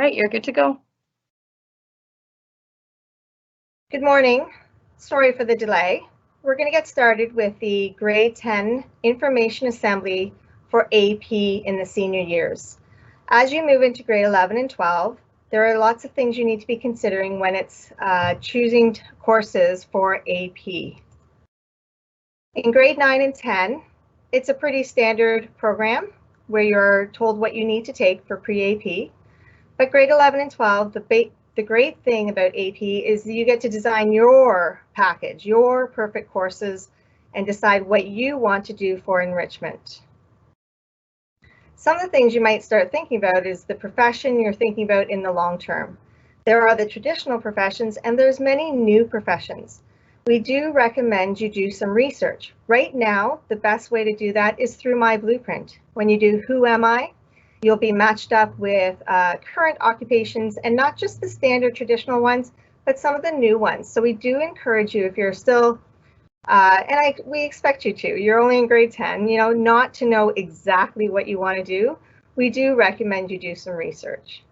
right, you're good to go. Good morning. Sorry for the delay. We're going to get started with the grade 10 information assembly for AP in the senior years. As you move into grade 11 and 12, there are lots of things you need to be considering when it's choosing courses for AP. In grade 9 and 10, it's a pretty standard program where you're told what you need to take for pre-AP. But grade 11 and 12, the great thing about AP is you get to design your package, your perfect courses, and decide what you want to do for enrichment. Some of the things you might start thinking about is the profession you're thinking about in the long term. There are the traditional professions, and there's many new professions. We do recommend you do some research. Right now, the best way to do that is through My Blueprint. When you do Who Am I?, you'll be matched up with current occupations, and not just the standard traditional ones, but some of the new ones. So we do encourage you, if you're still, we expect you to, you're only in grade 10, not to know exactly what you want to do. We do recommend you do some research.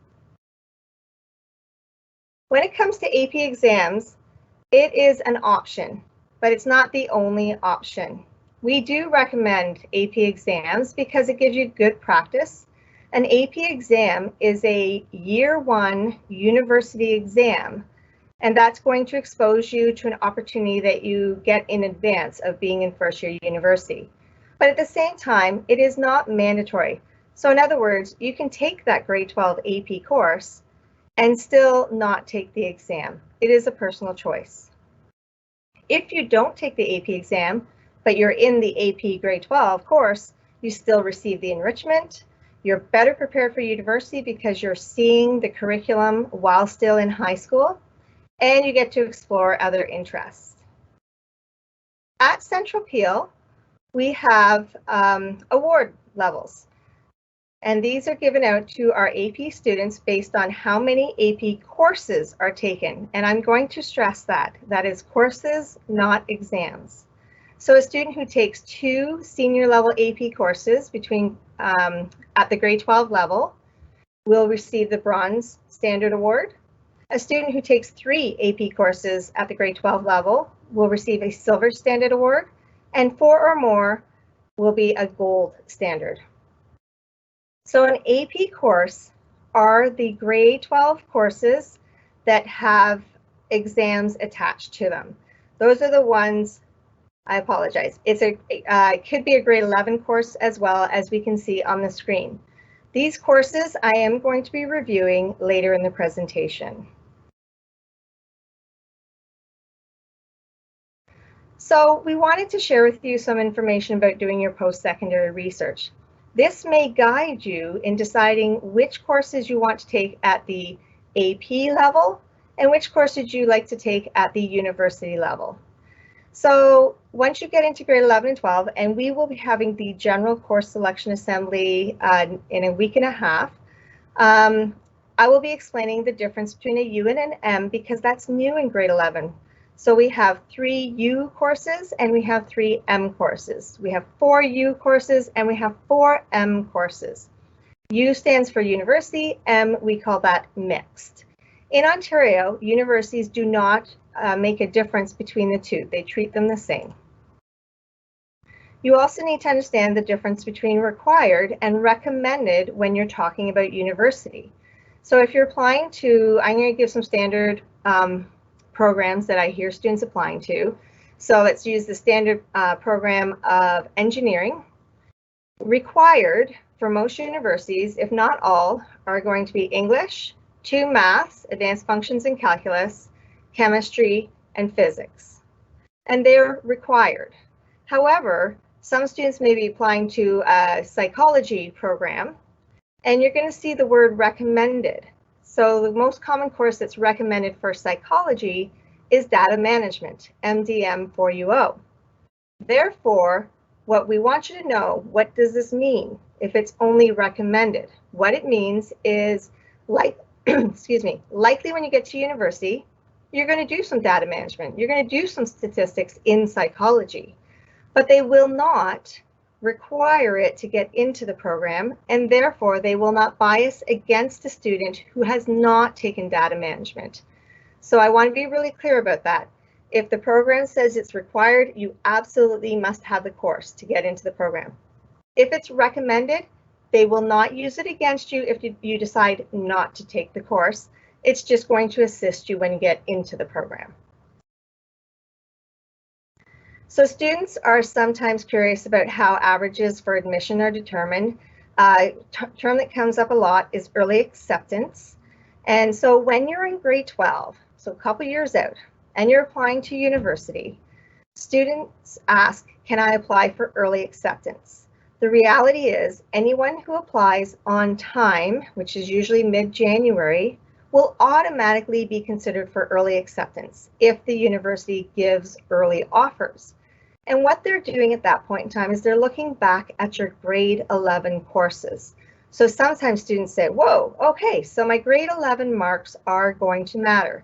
When it comes to AP exams, it is an option, but it's not the only option. We do recommend AP exams because it gives you good practice. An AP exam is a year 1 university exam, and that's going to expose you to an opportunity that you get in advance of being in first year university. But at the same time, it is not mandatory. So in other words, you can take that grade 12 AP course and still not take the exam. It is a personal choice. If you don't take the AP exam, but you're in the AP grade 12 course, you still receive the enrichment. You're better prepared for university because you're seeing the curriculum while still in high school, and you get to explore other interests. At Central Peel, we have award levels, and these are given out to our AP students based on how many AP courses are taken. And I'm going to stress that. That is courses, not exams. So a student who takes 2 senior level AP courses at the grade 12 level will receive the Bronze Standard Award. A student who takes 3 AP courses at the grade 12 level will receive a Silver Standard Award, and 4 or more will be a Gold Standard. So an AP course are the grade 12 courses that have exams attached to them. Those are the ones, I apologize, it could be a grade 11 course as well, as we can see on the screen. These courses I am going to be reviewing later in the presentation. So we wanted to share with you some information about doing your post-secondary research. This may guide you in deciding which courses you want to take at the AP level and which courses you like to take at the university level. So once you get into grade 11 and 12, and we will be having the general course selection assembly in a week and a half, I will be explaining the difference between a U and an M because that's new in grade 11. So we have 3 U courses and we have 3 M courses. We have 4 U courses and we have 4 M courses. U stands for university, M we call that mixed. In Ontario, universities do not make a difference between the two. They treat them the same. You also need to understand the difference between required and recommended when you're talking about university. So if you're applying to, I'm going to give some standard programs that I hear students applying to. So let's use the standard program of engineering. Required for most universities, if not all, are going to be English, 2 maths, advanced functions and calculus, chemistry, and physics. And they're required. However, some students may be applying to a psychology program, and you're going to see the word recommended. So the most common course that's recommended for psychology is data management, MDM 4UO. Therefore, what we want you to know, what does this mean if it's only recommended? What it means is, likely when you get to university, you're going to do some data management. You're going to do some statistics in psychology, but they will not require it to get into the program, and therefore they will not bias against a student who has not taken data management. So I want to be really clear about that. If the program says it's required, you absolutely must have the course to get into the program. If it's recommended, they will not use it against you if you decide not to take the course. It's just going to assist you when you get into the program. So students are sometimes curious about how averages for admission are determined. A term that comes up a lot is early acceptance. And so when you're in grade 12, so a couple years out, and you're applying to university, students ask, can I apply for early acceptance? The reality is anyone who applies on time, which is usually mid-January, will automatically be considered for early acceptance if the university gives early offers. And what they're doing at that point in time is they're looking back at your grade 11 courses. So sometimes students say, whoa, okay, so my grade 11 marks are going to matter.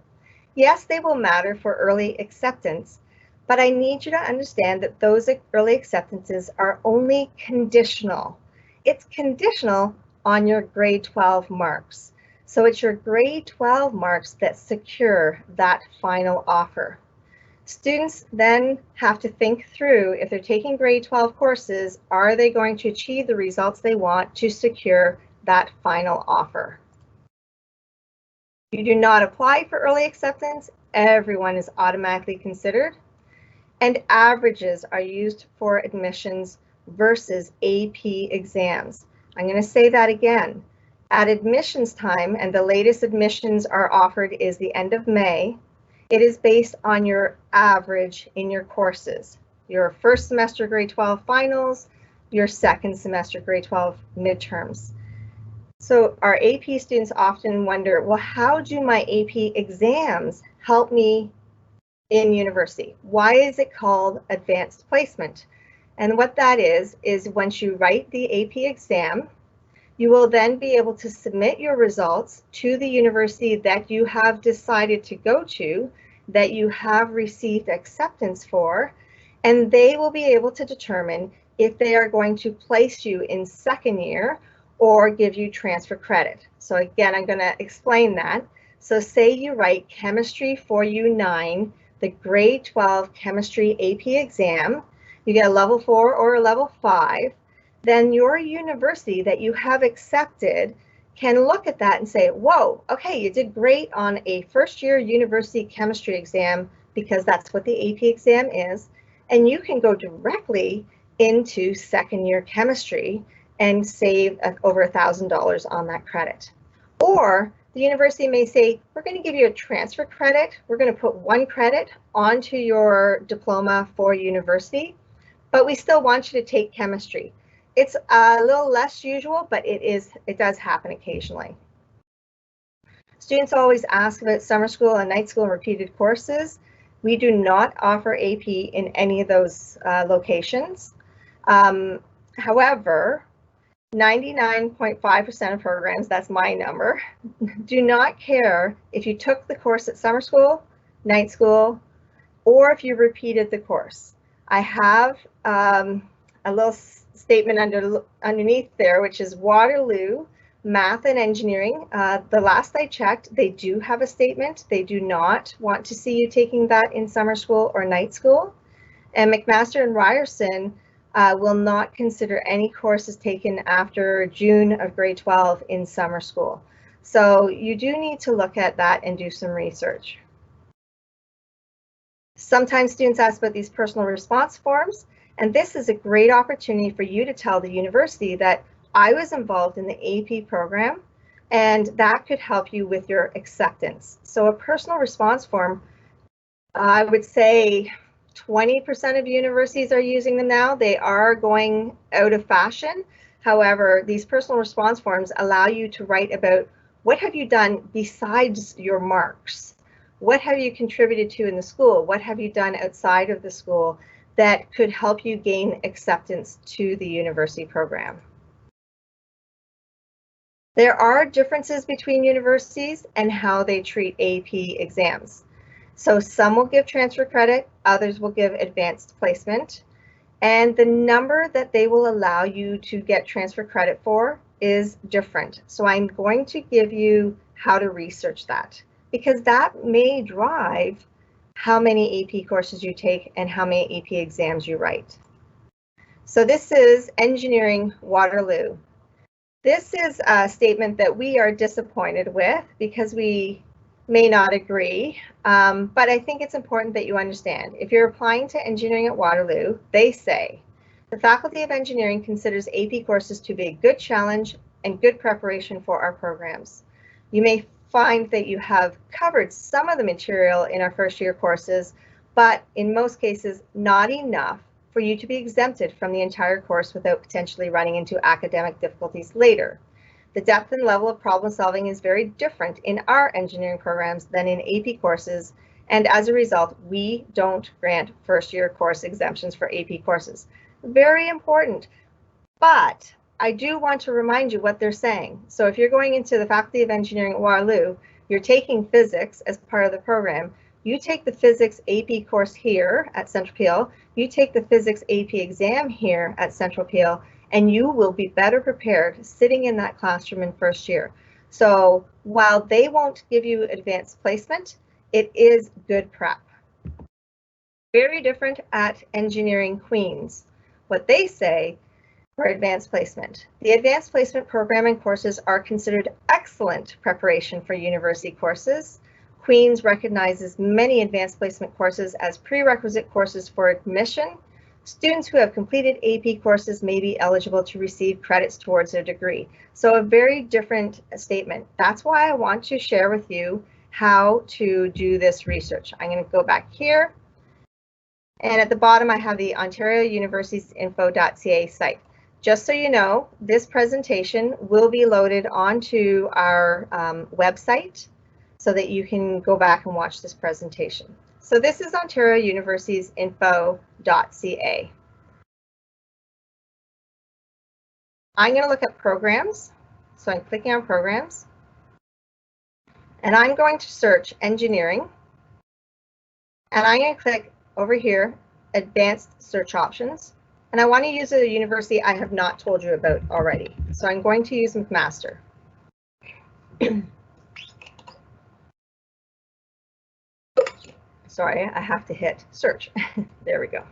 Yes, they will matter for early acceptance, but I need you to understand that those early acceptances are only conditional. It's conditional on your grade 12 marks. So it's your grade 12 marks that secure that final offer. Students then have to think through, if they're taking grade 12 courses, are they going to achieve the results they want to secure that final offer? You do not apply for early acceptance, everyone is automatically considered, and averages are used for admissions versus AP exams. I'm going to say that again. At admissions time, and the latest admissions are offered is the end of May, it is based on your average in your courses. Your first semester grade 12 finals, your second semester grade 12 midterms. So our AP students often wonder, well, how do my AP exams help me in university? Why is it called advanced placement? And what that is once you write the AP exam, you will then be able to submit your results to the university that you have decided to go to, that you have received acceptance for, and they will be able to determine if they are going to place you in second year or give you transfer credit. So again, I'm going to explain that. So say you write chemistry for U9, the grade 12 chemistry AP exam, you get a level 4 or a level 5, then your university that you have accepted can look at that and say, whoa, okay, you did great on a first year university chemistry exam because that's what the AP exam is, and you can go directly into second year chemistry and save over $1,000 on that credit. Or the university may say, we're going to give you a transfer credit. We're going to put 1 credit onto your diploma for university, but we still want you to take chemistry. It's a little less usual, but it does happen occasionally. Students always ask about summer school and night school and repeated courses. We do not offer AP in any of those locations. However, 99.5% of programs, that's my number, do not care if you took the course at summer school, night school, or if you repeated the course. I have a little statement underneath there, which is Waterloo Math and Engineering. The last I checked, they do have a statement. They do not want to see you taking that in summer school or night school. And McMaster and Ryerson will not consider any courses taken after June of grade 12 in summer school. So you do need to look at that and do some research. Sometimes students ask about these personal response forms, and this is a great opportunity for you to tell the university that I was involved in the AP program, and that could help you with your acceptance. So a personal response form, I would say 20% of universities are using them now. They are going out of fashion. However, these personal response forms allow you to write about what have you done besides your marks? What have you contributed to in the school? What have you done outside of the school that could help you gain acceptance to the university program? There are differences between universities and how they treat AP exams. So some will give transfer credit, others will give advanced placement. And the number that they will allow you to get transfer credit for is different. So I'm going to give you how to research that, because that may drive how many AP courses you take and how many AP exams you write. So this is Engineering Waterloo. This is a statement that we are disappointed with because we may not agree, but I think it's important that you understand. If you're applying to engineering at Waterloo, they say, the Faculty of Engineering considers AP courses to be a good challenge and good preparation for our programs. You may find that you have covered some of the material in our first year courses, but in most cases, not enough for you to be exempted from the entire course without potentially running into academic difficulties later. The depth and level of problem solving is very different in our engineering programs than in AP courses, and as a result, we don't grant first year course exemptions for AP courses. Very important, but I do want to remind you what they're saying. So if you're going into the Faculty of Engineering at Waterloo, you're taking physics as part of the program. You take the physics AP course here at Central Peel, you take the physics AP exam here at Central Peel, and you will be better prepared sitting in that classroom in first year. So while they won't give you advanced placement, it is good prep. Very different at Engineering Queens. What they say for advanced placement. The advanced placement program and courses are considered excellent preparation for university courses. Queens recognizes many advanced placement courses as prerequisite courses for admission. Students who have completed AP courses may be eligible to receive credits towards their degree. So a very different statement. That's why I want to share with you how to do this research. I'm going to go back here. And at the bottom, I have the Ontario Universities Info.ca site. Just so you know, this presentation will be loaded onto our website so that you can go back and watch this presentation. So this is Ontario Universities Info.ca. I'm going to look at programs. So I'm clicking on programs. And I'm going to search engineering. And I'm going to click over here, advanced search options. And I want to use a university I have not told you about already. So I'm going to use McMaster. Sorry, I have to hit search. There we go.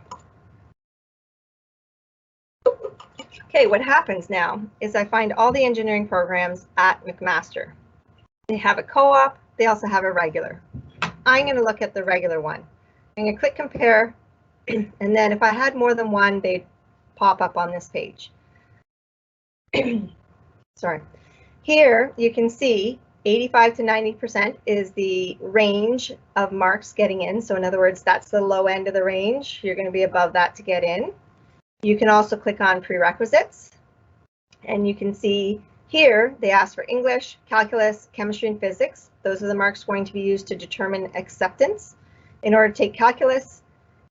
Okay, what happens now is I find all the engineering programs at McMaster. They have a co-op, they also have a regular. I'm going to look at the regular one. I'm going to click compare, and then if I had more than one, they'd pop up on this page. Sorry. Here you can see 85 to 90% is the range of marks getting in. So in other words, that's the low end of the range. You're going to be above that to get in. You can also click on prerequisites, and you can see here they ask for English, calculus, chemistry, and physics. Those are the marks going to be used to determine acceptance. In order to take calculus,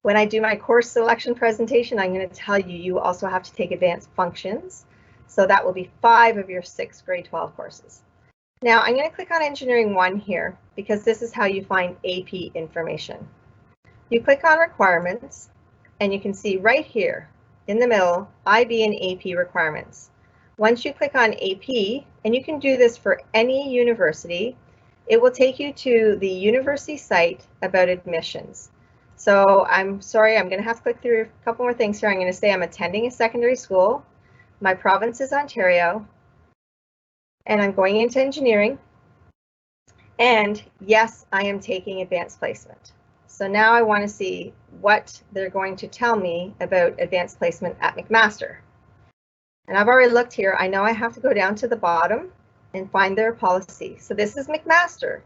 when I do my course selection presentation, I'm going to tell you, you also have to take advanced functions. So that will be 5 of your 6 grade 12 courses. Now I'm going to click on Engineering 1 here because this is how you find AP information. You click on requirements and you can see right here in the middle, IB and AP requirements. Once you click on AP, and you can do this for any university, it will take you to the university site about admissions. So I'm sorry, I'm going to have to click through a couple more things here. I'm going to say I'm attending a secondary school. My province is Ontario. And I'm going into engineering. And yes, I am taking advanced placement. So now I want to see what they're going to tell me about advanced placement at McMaster. And I've already looked here. I know I have to go down to the bottom and find their policy. So this is McMaster.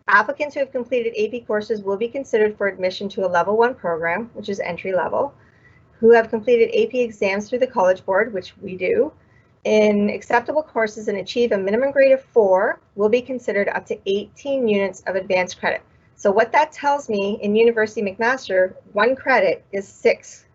Applicants who have completed AP courses will be considered for admission to a level 1 program, which is entry level, who have completed AP exams through the College Board, which we do, in acceptable courses and achieve a minimum grade of 4 will be considered up to 18 units of advanced credit. So what that tells me in University McMaster, 1 credit is 6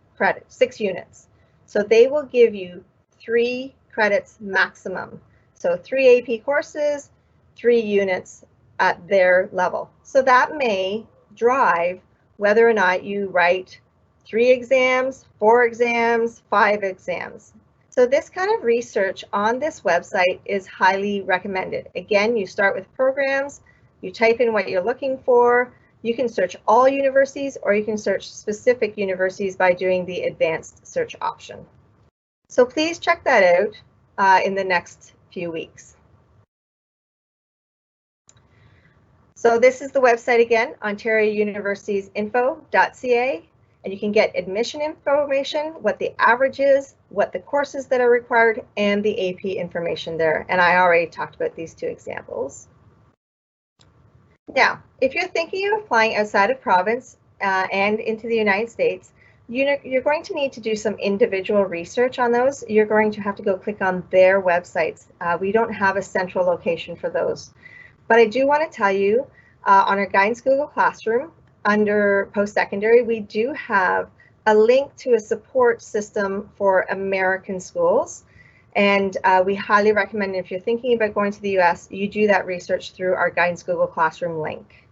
units. So they will give you 3 credits maximum. So 3 AP courses, 3 units at their level. So that may drive whether or not you write 3 exams, 4 exams, 5 exams. So this kind of research on this website is highly recommended. Again, you start with programs, you type in what you're looking for, you can search all universities or you can search specific universities by doing the advanced search option. So please check that out in the next few weeks. So this is the website again, ontariouniversitiesinfo.ca, and you can get admission information, what the average is, what the courses that are required, and the AP information there. And I already talked about these two examples. Now, if you're thinking of applying outside of province and into the United States, you're going to need to do some individual research on those. You're going to have to go click on their websites. We don't have a central location for those. But I do want to tell you, on our Guidance Google Classroom, under post-secondary, we do have a link to a support system for American schools. And we highly recommend, if you're thinking about going to the US, you do that research through our Guidance Google Classroom link.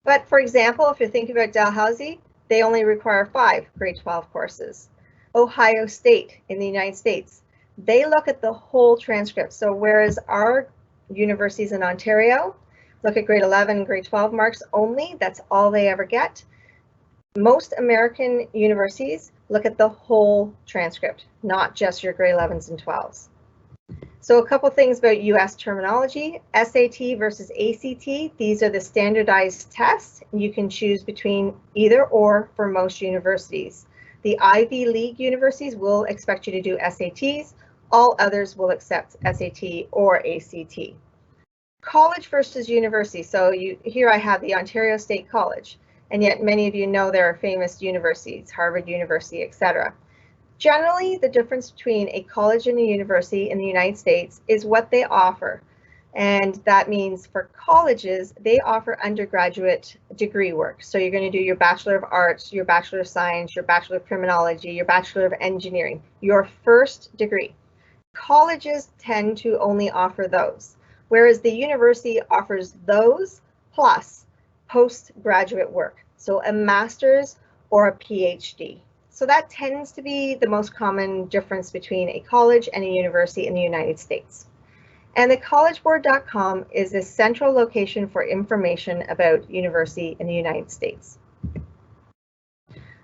But for example, if you're thinking about Dalhousie, they only require 5 grade 12 courses. Ohio State in the United States, they look at the whole transcript. So whereas our universities in Ontario look at grade 11 and grade 12 marks only, that's all they ever get. Most American universities look at the whole transcript, not just your grade 11s and 12s. So a couple things about US terminology, SAT versus ACT, these are the standardized tests. You can choose between either or for most universities. The Ivy League universities will expect you to do SATs. All others will accept SAT or ACT. College versus university. So here I have the Ontario State College, and yet many of you know there are famous universities, Harvard University, etc. Generally, the difference between a college and a university in the United States is what they offer. And that means for colleges, they offer undergraduate degree work. So you're going to do your Bachelor of Arts, your Bachelor of Science, your Bachelor of Criminology, your Bachelor of Engineering, your first degree. Colleges tend to only offer those, whereas the university offers those plus postgraduate work, so a master's or a PhD. So that tends to be the most common difference between a college and a university in the United States. And the collegeboard.com is a central location for information about university in the United States.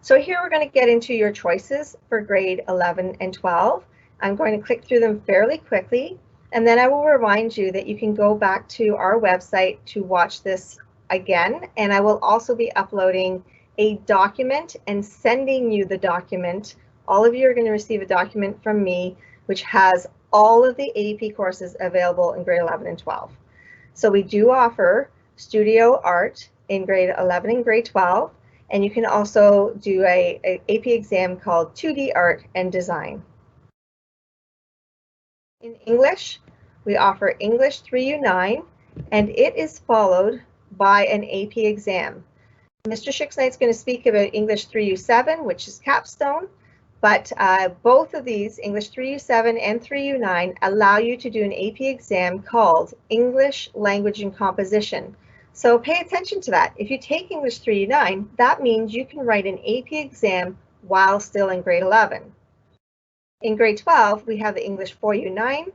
So here we're going to get into your choices for grade 11 and 12. I'm going to click through them fairly quickly, and then I will remind you that you can go back to our website to watch this again, and I will also be uploading a document and sending you the document. All of you are going to receive a document from me which has all of the AP courses available in grade 11 and 12. So we do offer studio art in grade 11 and grade 12, and you can also do a AP exam called 2D art and design. In English, we offer English 3U9, and it is followed by an AP exam. Mr. Schicknight's going to speak about English 3U7, which is Capstone, but both of these, English 3U7 and 3U9, allow you to do an AP exam called English Language and Composition. So pay attention to that. If you take English 3U9, that means you can write an AP exam while still in grade 11. In grade 12, we have the English 4U9,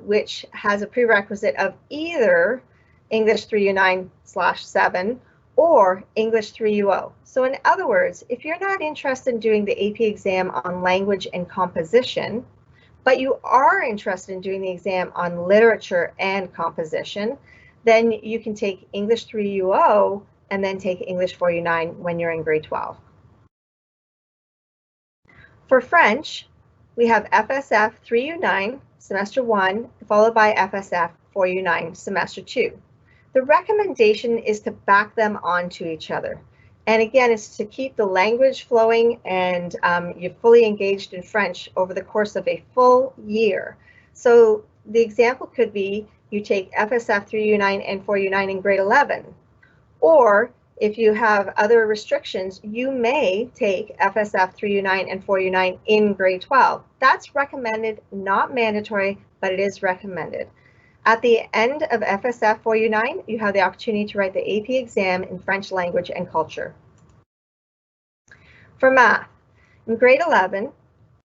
which has a prerequisite of either English 3U9/7 or English 3UO. So in other words, if you're not interested in doing the AP exam on language and composition, but you are interested in doing the exam on literature and composition, then you can take English 3UO and then take English 4U9 when you're in grade 12. For French, we have FSF 3U9 semester 1, followed by FSF 4U9 semester 2. The recommendation is to back them onto each other. And again, it's to keep the language flowing and you're fully engaged in French over the course of a full year. So the example could be you take FSF 3U9 and 4U9 in grade 11. Or if you have other restrictions, you may take FSF 3U9 and 4U9 in grade 12. That's recommended, not mandatory, but it is recommended. At the end of FSF 4U9, you have the opportunity to write the AP exam in French language and culture. For math, in grade 11,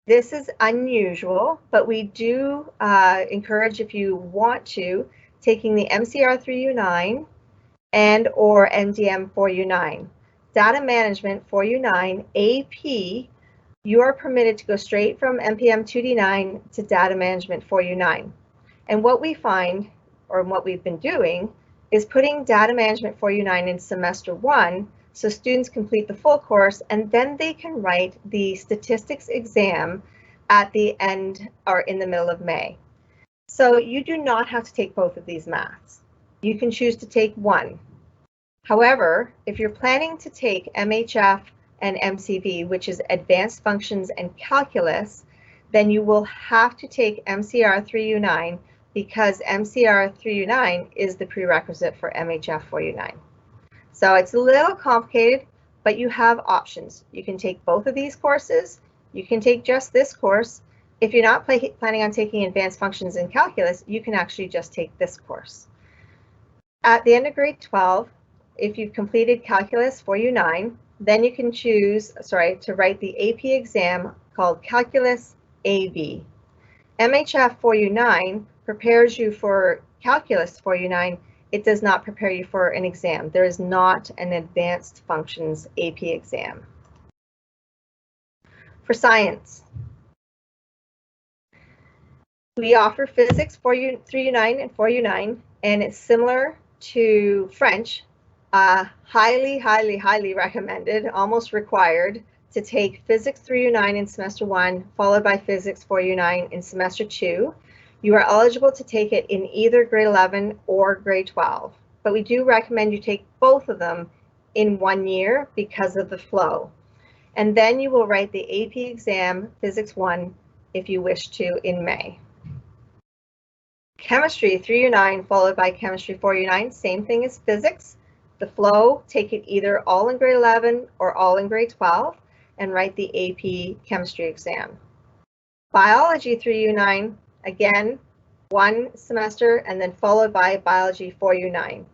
this is unusual, but we do encourage, if you want to, taking the MCR 3U9 and or MDM 4U9. Data management 4U9 AP, you are permitted to go straight from MPM 2D9 to data management 4U9. And what we find, or what we've been doing, is putting data management 4U9 in semester 1 so students complete the full course, and then they can write the statistics exam at the end or in the middle of May. So you do not have to take both of these maths. You can choose to take one. However, if you're planning to take MHF and MCV, which is Advanced Functions and Calculus, then you will have to take MCR 3U9 because MCR 3U9 is the prerequisite for MHF 4U9. So it's a little complicated, but you have options. You can take both of these courses. You can take just this course. If you're not planning on taking Advanced Functions and Calculus, you can actually just take this course. At the end of grade 12, if you've completed Calculus 4U9, then you can choose, to write the AP exam called Calculus AB. MHF 4U9 prepares you for Calculus 4U9. It does not prepare you for an exam. There is not an Advanced Functions AP exam. For science, we offer Physics 3U9 and 4U9, and it's similar to French. Highly, highly, highly recommended, almost required, to take Physics 3U9 in semester 1, followed by Physics 4U9 in semester 2. You are eligible to take it in either grade 11 or grade 12, but we do recommend you take both of them in 1 year because of the flow. And then you will write the AP exam, Physics 1, if you wish to, in May. Chemistry 3U9 followed by Chemistry 4U9, same thing as Physics. The flow, take it either all in grade 11 or all in grade 12 and write the AP Chemistry exam. Biology 3U9, again, 1 semester and then followed by Biology 4U9.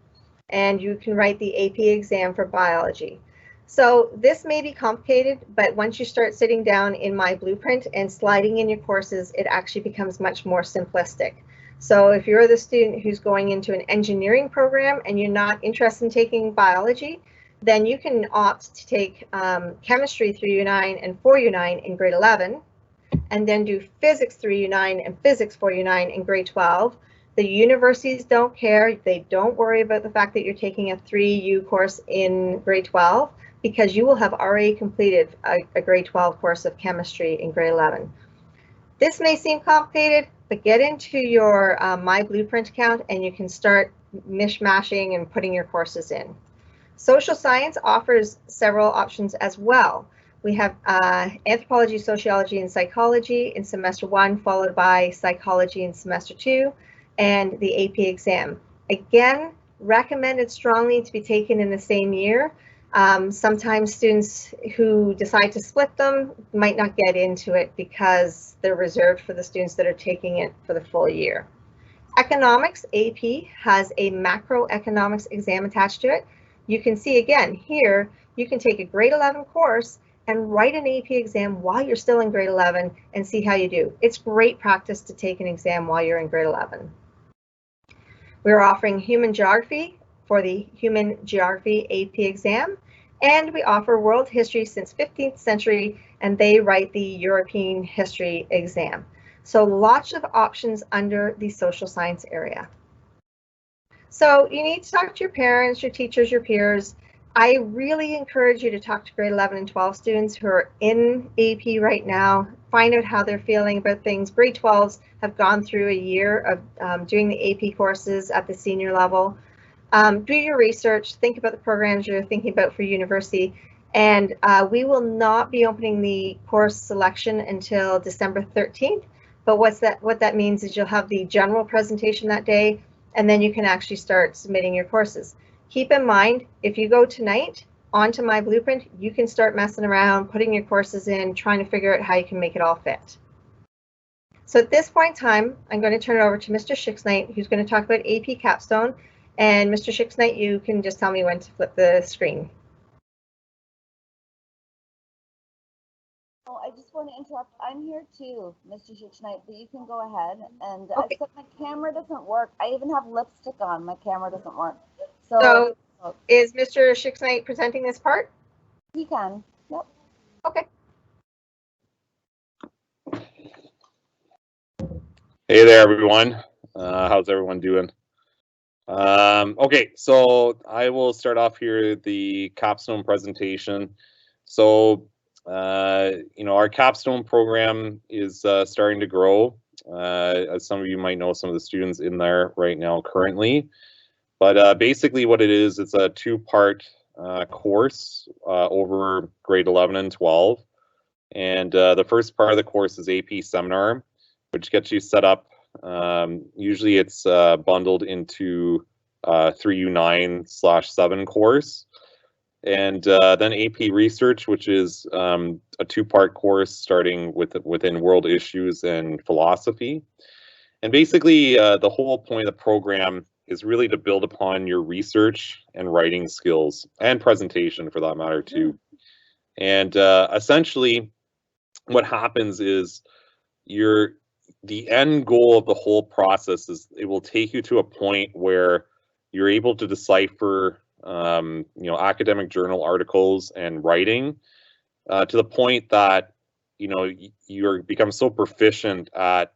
And you can write the AP exam for biology. So this may be complicated, but once you start sitting down in my blueprint and sliding in your courses, it actually becomes much more simplistic. So if you're the student who's going into an engineering program and you're not interested in taking biology, then you can opt to take Chemistry 3U9 and 4U9 in grade 11, and then do Physics 3U9 and Physics 4U9 in grade 12. The universities don't care. They don't worry about the fact that you're taking a 3U course in grade 12 because you will have already completed a grade 12 course of chemistry in grade 11. This may seem complicated, but get into your My Blueprint account and you can start mishmashing and putting your courses in. Social science offers several options as well. We have anthropology, sociology, and psychology in semester 1, followed by psychology in semester 2, and the AP exam. Again, recommended strongly to be taken in the same year. Sometimes students who decide to split them might not get into it because they're reserved for the students that are taking it for the full year. Economics AP has a macroeconomics exam attached to it. You can see again here, you can take a grade 11 course and write an AP exam while you're still in grade 11 and see how you do. It's great practice to take an exam while you're in grade 11. We're offering human geography for the Human Geography AP exam, and we offer world history since 15th century, and they write the European history exam. So lots of options under the social science area. So you need to talk to your parents, your teachers, your peers. I really encourage you to talk to grade 11 and 12 students who are in AP right now. Find out how they're feeling about things. Grade 12s have gone through a year of doing the AP courses at the senior level. Do your research, think about the programs you're thinking about for university, and we will not be opening the course selection until December 13th. But what that means is you'll have the general presentation that day, and then you can actually start submitting your courses. Keep in mind, if you go tonight onto My Blueprint, you can start messing around, putting your courses in, trying to figure out how you can make it all fit. So at this point in time, I'm going to turn it over to Mr. Schicksnight, who's going to talk about AP Capstone. And Mr. Schicksnight, you can just tell me when to flip the screen. Oh, I just want to interrupt. I'm here too, Mr. Schicksnight, but you can go ahead. And Okay. except my camera doesn't work. I even have lipstick on. My camera doesn't work. So is Mr. Schicksnight presenting this part? He can. Yep. Okay. Hey there, everyone. How's everyone doing? Okay, so I will start off here the Capstone presentation. So, our Capstone program is starting to grow. As some of you might know, some of the students in there right now currently. But basically what it is, it's a two-part course over grade 11 and 12. And the first part of the course is AP Seminar, which gets you set up. Usually it's bundled into 3U9/7 course. And then AP Research, which is a two-part course starting within world issues and philosophy. And basically the whole point of the program is really to build upon your research and writing skills and presentation for that matter too. And essentially what happens is the end goal of the whole process is it will take you to a point where you're able to decipher academic journal articles and writing to the point that you become so proficient at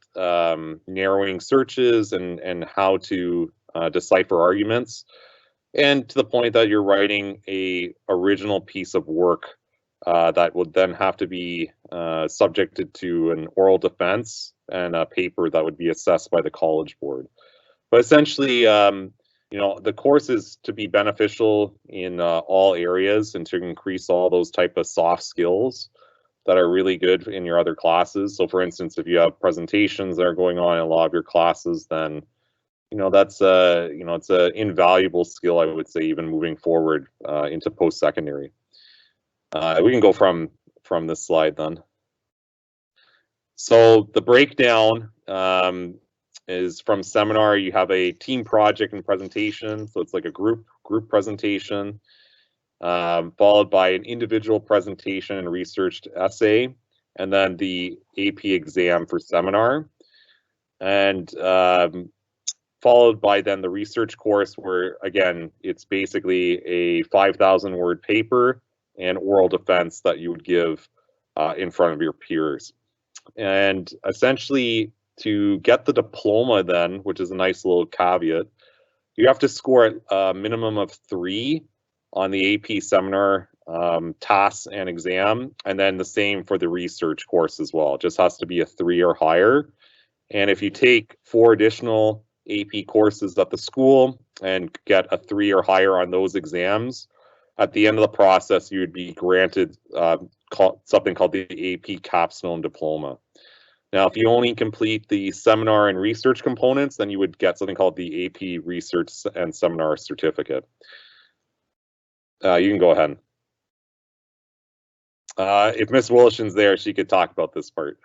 narrowing searches and how to decipher arguments, and to the point that you're writing a original piece of work that would then have to be subjected to an oral defense and a paper that would be assessed by the College Board. But essentially, the course is to be beneficial in all areas and to increase all those type of soft skills that are really good in your other classes. So for instance, if you have presentations that are going on in a lot of your classes, then that's it's an invaluable skill, I would say, even moving forward into post-secondary. We can go from this slide then. So the breakdown is from seminar. You have a team project and presentation, so it's like a group presentation, followed by an individual presentation and researched essay, and then the AP exam for seminar, and followed by then the research course, where again it's basically a 5,000 word paper and oral defense that you would give in front of your peers. And essentially, to get the diploma then, which is a nice little caveat, you have to score a minimum of 3 on the AP seminar tasks and exam, and then the same for the research course as well. It just has to be a 3 or higher. And if you take 4 additional AP courses at the school and get a 3 or higher on those exams, at the end of the process, you would be granted something called the AP Capstone diploma. Now, if you only complete the seminar and research components, then you would get something called the AP Research and Seminar Certificate. You can go ahead. If Ms. Williston's there, she could talk about this part.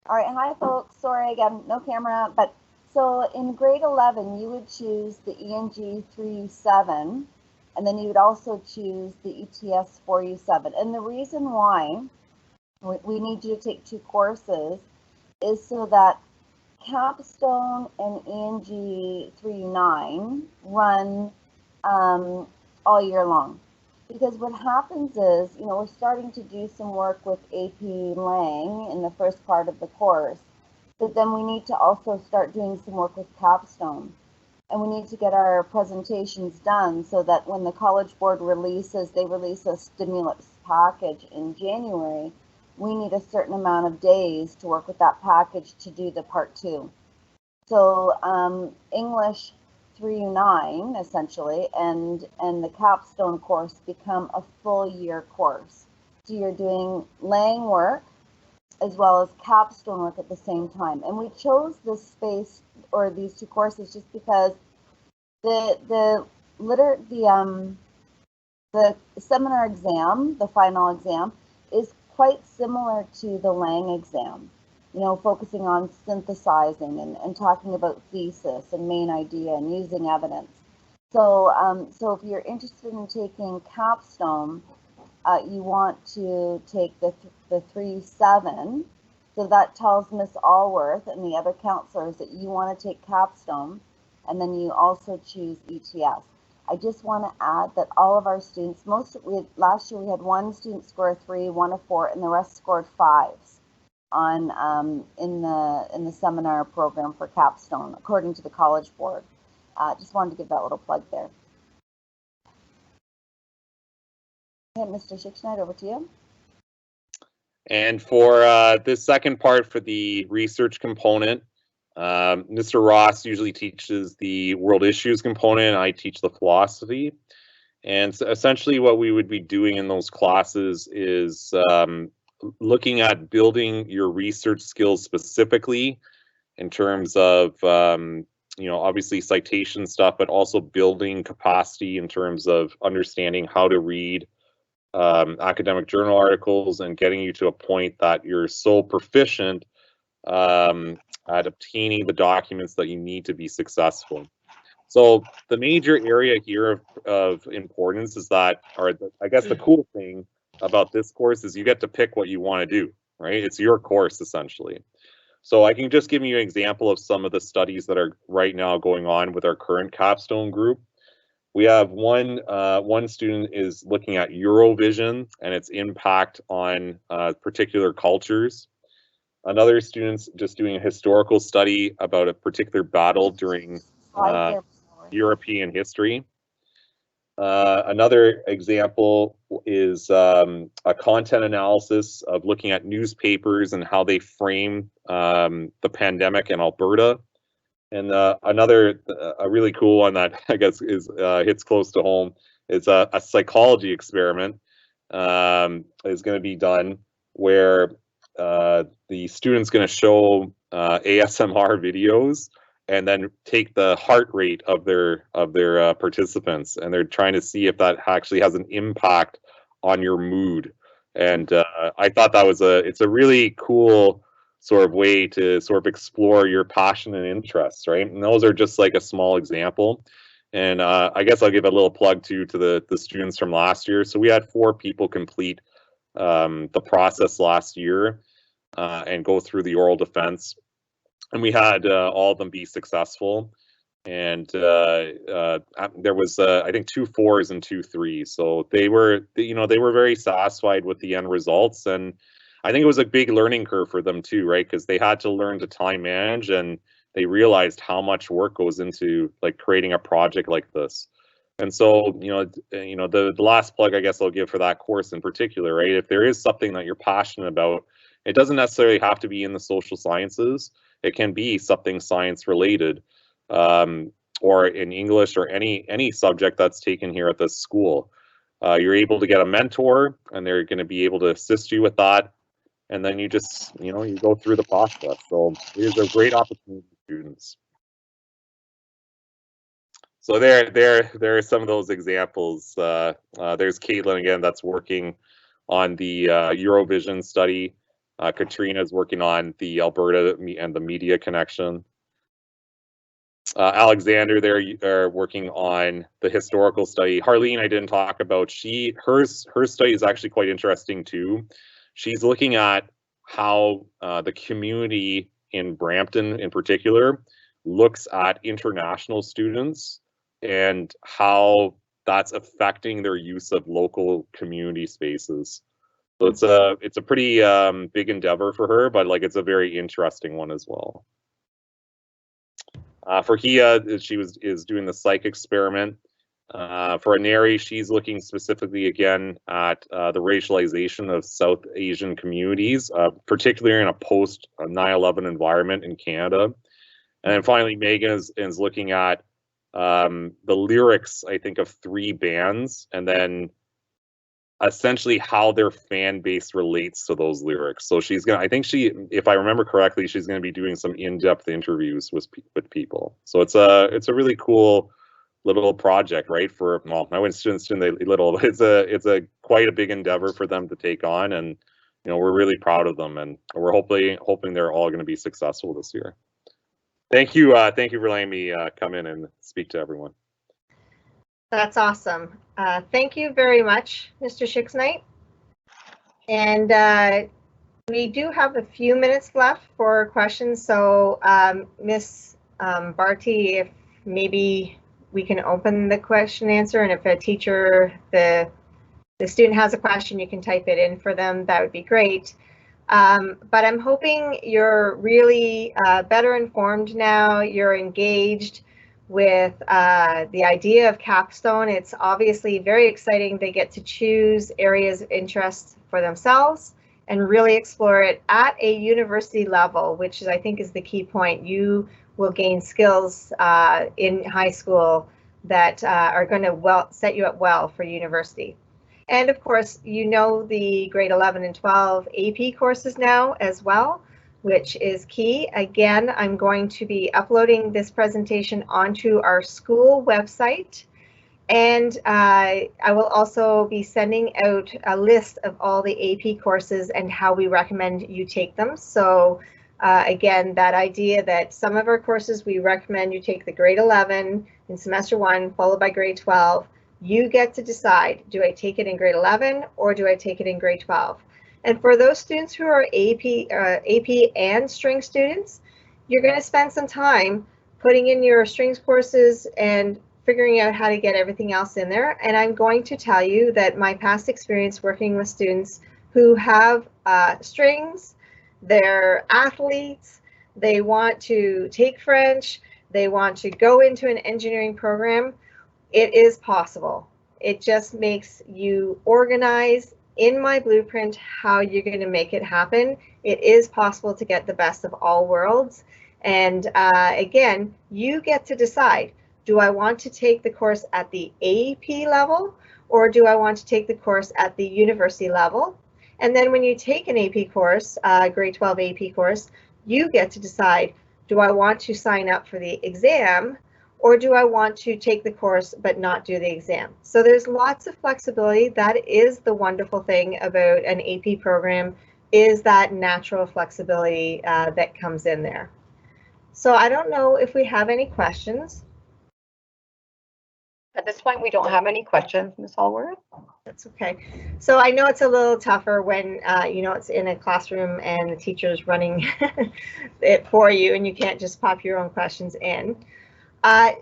All right, hi folks. Sorry again, no camera. But so in grade 11, you would choose the ENG 3U7, and then you would also choose the ETS 4U7. And the reason why we need you to take 2 courses is so that Capstone and ENG 3U9 run all year long. Because what happens is, we're starting to do some work with AP Lang in the first part of the course, but then we need to also start doing some work with Capstone. And we need to get our presentations done so that when the College Board they release a stimulus package in January, we need a certain amount of days to work with that package to do the part 2. So English 3U9 essentially and the Capstone course become a full year course. So you're doing Lang work as well as Capstone work at the same time. And we chose this space or these 2 courses just because the seminar exam, the final exam, is quite similar to the Lang exam. focusing on synthesizing and talking about thesis and main idea and using evidence. So if you're interested in taking Capstone, you want to take the 3-7. So that tells Miss Allworth and the other counselors that you want to take Capstone, and then you also choose ETS. I just want to add that all of our students, last year we had one student score a 3, one a 4, and the rest scored 5s on in the seminar program for Capstone, according to the College Board. Just wanted to give that little plug there. Okay, Mr. Schickschneid, over to you. And for this second part, for the research component, Mr. Ross usually teaches the world issues component. I teach the philosophy. And so essentially what we would be doing in those classes is looking at building your research skills specifically in terms of, obviously citation stuff, but also building capacity in terms of understanding how to read academic journal articles and getting you to a point that you're so proficient at obtaining the documents that you need to be successful. So the major area here of importance is that, or I guess the cool thing about this course is you get to pick what you want to do, right? It's your course essentially. So I can just give you an example of some of the studies that are right now going on with our current Capstone group. We have one student is looking at Eurovision and its impact on particular cultures. Another student's just doing a historical study about a particular battle during European history. Another example is a content analysis of looking at newspapers and how they frame the pandemic in Alberta. And a really cool one that I guess is hits close to home is a psychology experiment is going to be done where the student's going to show ASMR videos and then take the heart rate of their participants, and they're trying to see if that actually has an impact on your mood. And I thought that was it's a really cool sort of way to sort of explore your passion and interests, right? And those are just like a small example. And I guess I'll give a little plug to the students from last year. So we had 4 people complete the process last year and go through the oral defense, and we had all of them be successful. And there was I think 2 4s and 2 3s, so they were very satisfied with the end results. And I think it was a big learning curve for them too, right? Because they had to learn to time manage, and they realized how much work goes into like creating a project like this. And so, the last plug I guess I'll give for that course in particular, right? If there is something that you're passionate about, it doesn't necessarily have to be in the social sciences. It can be something science related, or in English, or any subject that's taken here at this school. You're able to get a mentor, and they're going to be able to assist you with that. And then you just, you go through the process. So here's a great opportunity for students. So there are some of those examples. There's Caitlin again, that's working on the Eurovision study. Katrina's working on the Alberta and the media connection. Alexander, they're working on the historical study. Harleen, I didn't talk about. Her study is actually quite interesting too. She's looking at how the community in Brampton in particular looks at international students and how that's affecting their use of local community spaces. So it's a pretty big endeavor for her, but like it's a very interesting one as well. For Hia, she is doing the psych experiment. For Aneri, she's looking specifically again at the racialization of South Asian communities, particularly in a post 9/11 environment in Canada. And then finally, Megan is looking at the lyrics, I think, of 3 bands, and then essentially how their fan base relates to those lyrics. So she's gonna, I think if I remember correctly, she's gonna be doing some in-depth interviews with people. So it's a really cool little project, right? I wouldn't say little, but it's a quite a big endeavor for them to take on, and we're really proud of them, and we're hoping they're all going to be successful this year. Thank you for letting me come in and speak to everyone. That's awesome. Thank you very much, Mr. Schicksnight. And we do have a few minutes left for questions. So Miss Barty, if maybe we can open the question and answer, and if a teacher, the student has a question, you can type it in for them. That would be great. But I'm hoping you're really better informed now. You're engaged with the idea of Capstone. It's obviously very exciting. They get to choose areas of interest for themselves and really explore it at a university level, which is, I think, is the key point. You will gain skills in high school that are going to set you up well for university. And of course, the grade 11 and 12 AP courses now as well, which is key. Again, I'm going to be uploading this presentation onto our school website. And I will also be sending out a list of all the AP courses and how we recommend you take them. So again, that idea that some of our courses, we recommend you take the grade 11 in semester 1, followed by grade 12. You get to decide, do I take it in grade 11 or do I take it in grade 12? And for those students who are AP and string students, you're going to spend some time putting in your strings courses and figuring out how to get everything else in there. And I'm going to tell you that my past experience working with students who have strings, they're athletes, they want to take French, they want to go into an engineering program, it is possible. It just makes you organize in my blueprint how you're going to make it happen. It is possible to get the best of all worlds. And again, you get to decide, do I want to take the course at the AP level or do I want to take the course at the university level? And then when you take an AP course, grade 12 AP course, you get to decide, do I want to sign up for the exam or do I want to take the course but not do the exam? So there's lots of flexibility. That is the wonderful thing about an AP program, is that natural flexibility that comes in there. So I don't know if we have any questions. At this point, we don't have any questions, Ms. Allworth. That's okay. So I know it's a little tougher when it's in a classroom and the teacher's running it for you and you can't just pop your own questions in.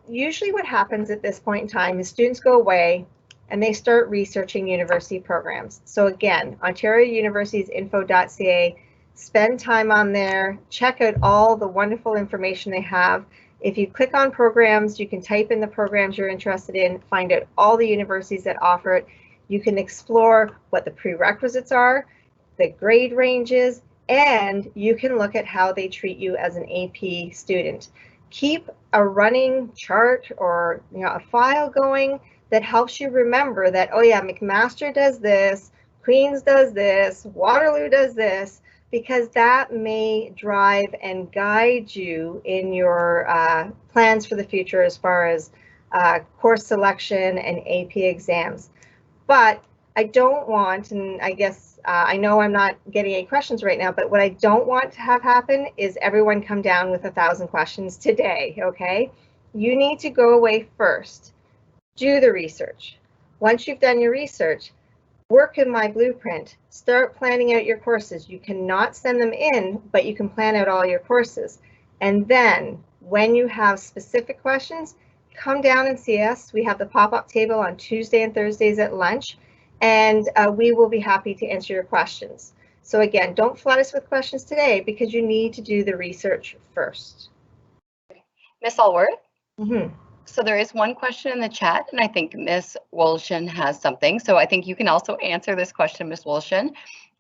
Usually what happens at this point in time is students go away and they start researching university programs. So again, Ontario University's info.ca, spend time on there, check out all the wonderful information they have. If you click on programs, you can type in the programs you're interested in, find out all the universities that offer it. You can explore what the prerequisites are, the grade ranges, and you can look at how they treat you as an AP student. Keep a running chart or a file going that helps you remember that, oh yeah, McMaster does this, Queens does this, Waterloo does this, because that may drive and guide you in your plans for the future as far as course selection and AP exams. But I don't want, and I guess I know I'm not getting any questions right now, but what I don't want to have happen is everyone come down with 1,000 questions today, okay? You need to go away first, do the research. Once you've done your research, work in my blueprint, start planning out your courses. You cannot send them in, but you can plan out all your courses. And then when you have specific questions, come down and see us. We have the pop-up table on Tuesday and Thursdays at lunch, and we will be happy to answer your questions. So again, don't flood us with questions today because you need to do the research first. Ms. Allworth? Mm-hmm. So there is one question in the chat, and I think Ms. Wolshin has something. So I think you can also answer this question, Ms. Wolshin.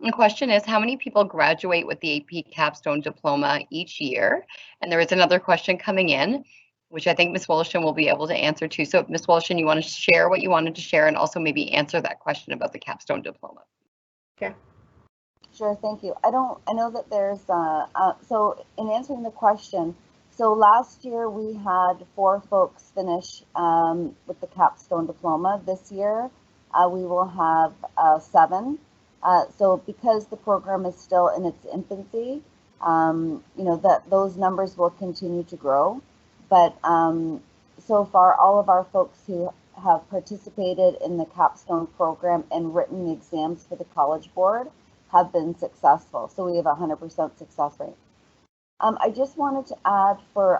The question is, how many people graduate with the AP Capstone diploma each year? And there is another question coming in, which I think Ms. Wolshin will be able to answer too. So Ms. Wolshin, you want to share what you wanted to share and also maybe answer that question about the Capstone diploma. Okay. Sure, thank you. I know that there's, so in answering the question, so last year we had 4 folks finish with the Capstone diploma. This year we will have 7. So because the program is still in its infancy, that those numbers will continue to grow. But so far, all of our folks who have participated in the Capstone program and written the exams for the College Board have been successful. So we have a 100% success rate. I just wanted to add for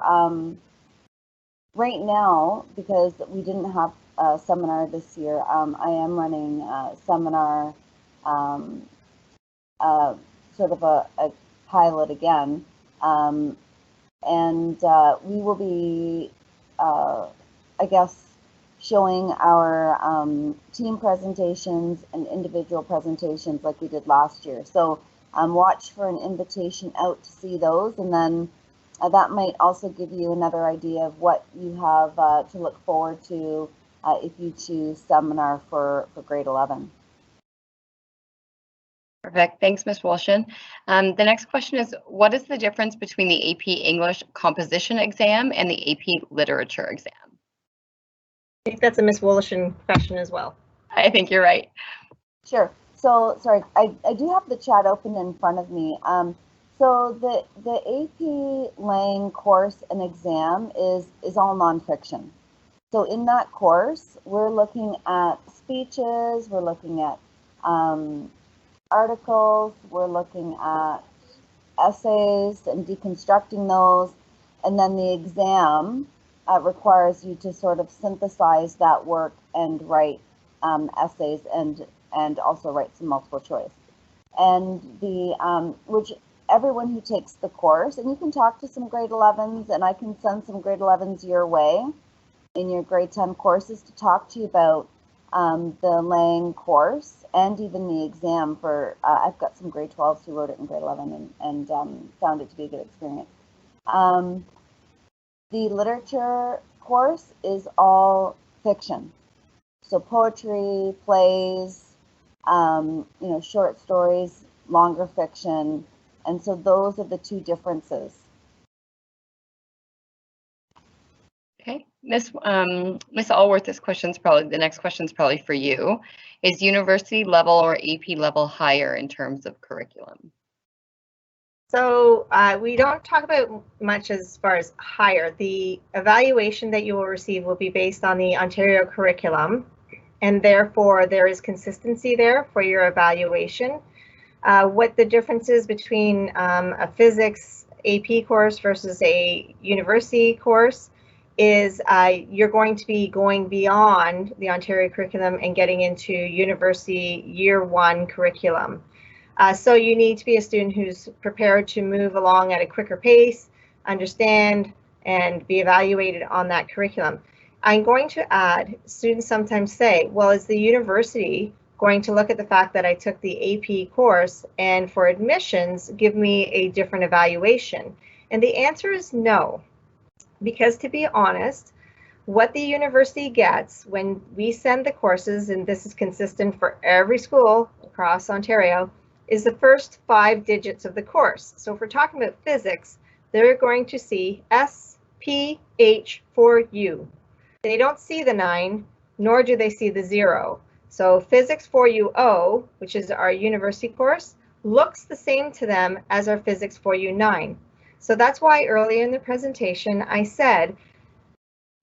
right now, because we didn't have a seminar this year, I am running a seminar, sort of a pilot again. And we will be, I guess, showing our team presentations and individual presentations like we did last year. So watch for an invitation out to see those, and then that might also give you another idea of what you have to look forward to if you choose seminar for grade 11. Perfect. Thanks, Ms. Wolshin. The next question is, what is the difference between the AP English composition exam and the AP literature exam? I think that's a Ms. Wolshin question as well. I think you're right. Sure. So, sorry, I do have the chat open in front of me. So the AP Lang course and exam is all nonfiction. So in that course, we're looking at speeches, we're looking at articles, we're looking at essays and deconstructing those, and then the exam requires you to sort of synthesize that work and write essays and also write some multiple choice. And the which everyone who takes the course, and you can talk to some grade 11s, and I can send some grade 11s your way in your grade 10 courses to talk to you about the Lang course and even the exam for, I've got some grade 12s who wrote it in grade 11 and found it to be a good experience. The literature course is all fiction. So poetry, plays, short stories, longer fiction. And so those are the two differences. Okay, Miss Allworth, the next question is probably for you. Is university level or AP level higher in terms of curriculum? So we don't talk about much as far as higher. The evaluation that you will receive will be based on the Ontario curriculum, and therefore there is consistency there for your evaluation. What the difference is between a physics AP course versus a university course is you're going to be going beyond the Ontario curriculum and getting into university year 1 curriculum. So you need to be a student who's prepared to move along at a quicker pace, understand, and be evaluated on that curriculum. I'm going to add, students sometimes say, well, is the university going to look at the fact that I took the AP course and for admissions give me a different evaluation? And the answer is no. Because to be honest, what the university gets when we send the courses, and this is consistent for every school across Ontario, is the first 5 digits of the course. So if we're talking about physics, they're going to see SPH for U. They don't see the 9, nor do they see the 0. So Physics 4UO, which is our university course, looks the same to them as our Physics 4U 9. So that's why earlier in the presentation I said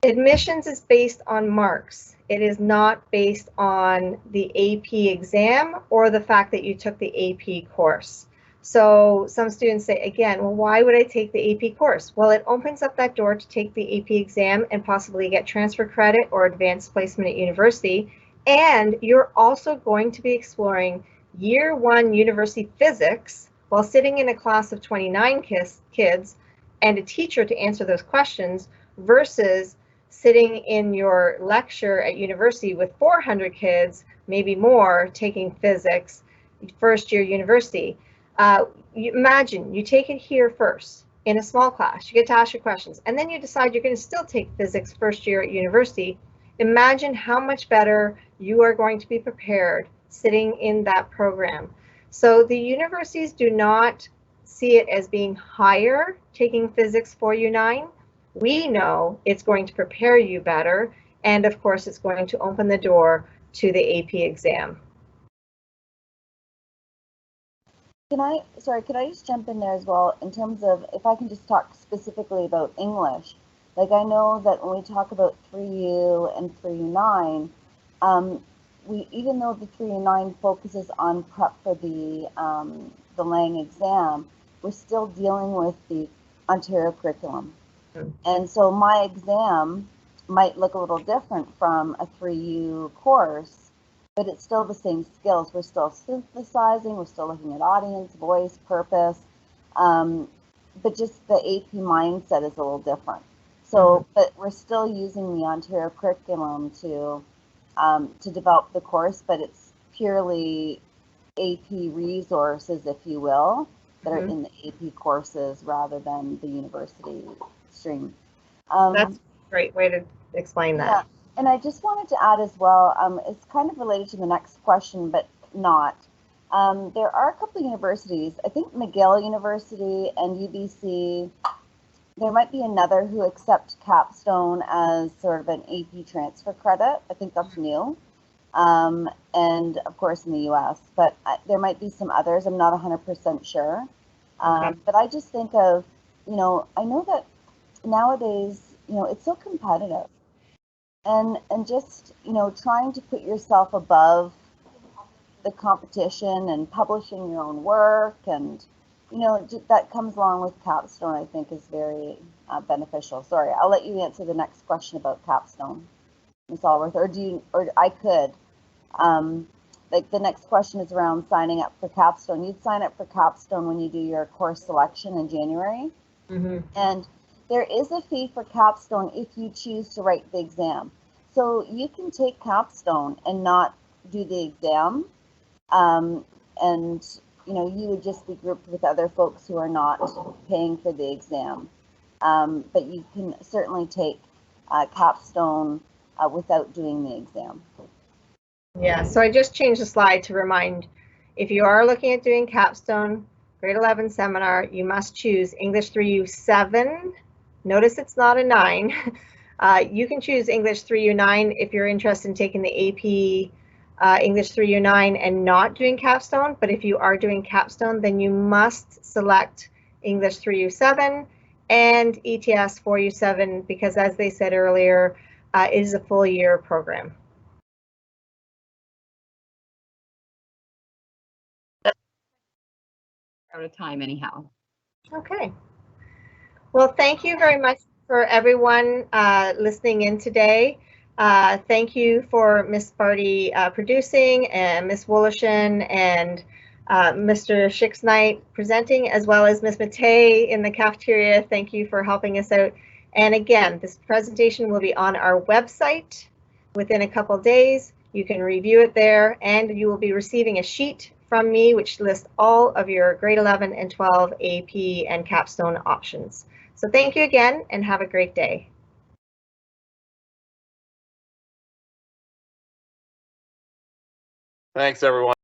admissions is based on marks. It is not based on the AP exam or the fact that you took the AP course. So some students say, again, well, why would I take the AP course? Well, it opens up that door to take the AP exam and possibly get transfer credit or advanced placement at university. And you're also going to be exploring year 1 university physics while sitting in a class of 29 kids and a teacher to answer those questions versus sitting in your lecture at university with 400 kids, maybe more, taking physics, first year university. Imagine you take it here first in a small class, you get to ask your questions, and then you decide you're going to still take physics first year at university. Imagine how much better you are going to be prepared sitting in that program. So the universities do not see it as being higher taking Physics 4U9. We know it's going to prepare you better, and of course it's going to open the door to the AP exam. Can I just jump in there as well in terms of, if I can just talk specifically about English? Like, I know that when we talk about 3U and 3U9, even though the 3U9 focuses on prep for the Lang exam, we're still dealing with the Ontario curriculum. And so my exam might look a little different from a 3U course, but it's still the same skills. We're still synthesizing, we're still looking at audience, voice, purpose, but just the AP mindset is a little different. So, but we're still using the Ontario curriculum to develop the course, but it's purely AP resources, if you will, that are in the AP courses rather than the university stream. That's a great way to explain that. Yeah. And I just wanted to add as well, it's kind of related to the next question, but not. There are a couple of universities, I think McGill University and UBC, there might be another who accept Capstone as sort of an AP transfer credit. I think that's new. And of course in the US, but there might be some others. I'm not 100% sure. But I just think of, I know that nowadays, it's so competitive. And just, trying to put yourself above the competition and publishing your own work, and, that comes along with Capstone, I think is very beneficial. Sorry, I'll let you answer the next question about Capstone, Ms. Allworth, or I could. Like the next question is around signing up for Capstone. You'd sign up for Capstone when you do your course selection in January. And there is a fee for Capstone if you choose to write the exam. So you can take Capstone and not do the exam. And, you would just be grouped with other folks who are not paying for the exam. But you can certainly take Capstone without doing the exam. Yeah, so I just changed the slide to remind, if you are looking at doing Capstone grade 11 seminar, you must choose English 3U7. Notice it's not a 9. You can choose English 3U9 if you're interested in taking the AP English 3U9 and not doing Capstone. But if you are doing Capstone, then you must select English 3U7 and ETS 4U7, because as they said earlier, it is a full year program. Out of time anyhow. Okay. Well, thank you very much for everyone listening in today. Thank you for Miss Barty producing, and Miss Woloshin and Mr. Schicksnight presenting, as well as Miss Matei in the cafeteria. Thank you for helping us out. And again, this presentation will be on our website within a couple days. You can review it there, and you will be receiving a sheet from me which lists all of your grade 11 and 12 AP and Capstone options. So thank you again, and have a great day. Thanks, everyone.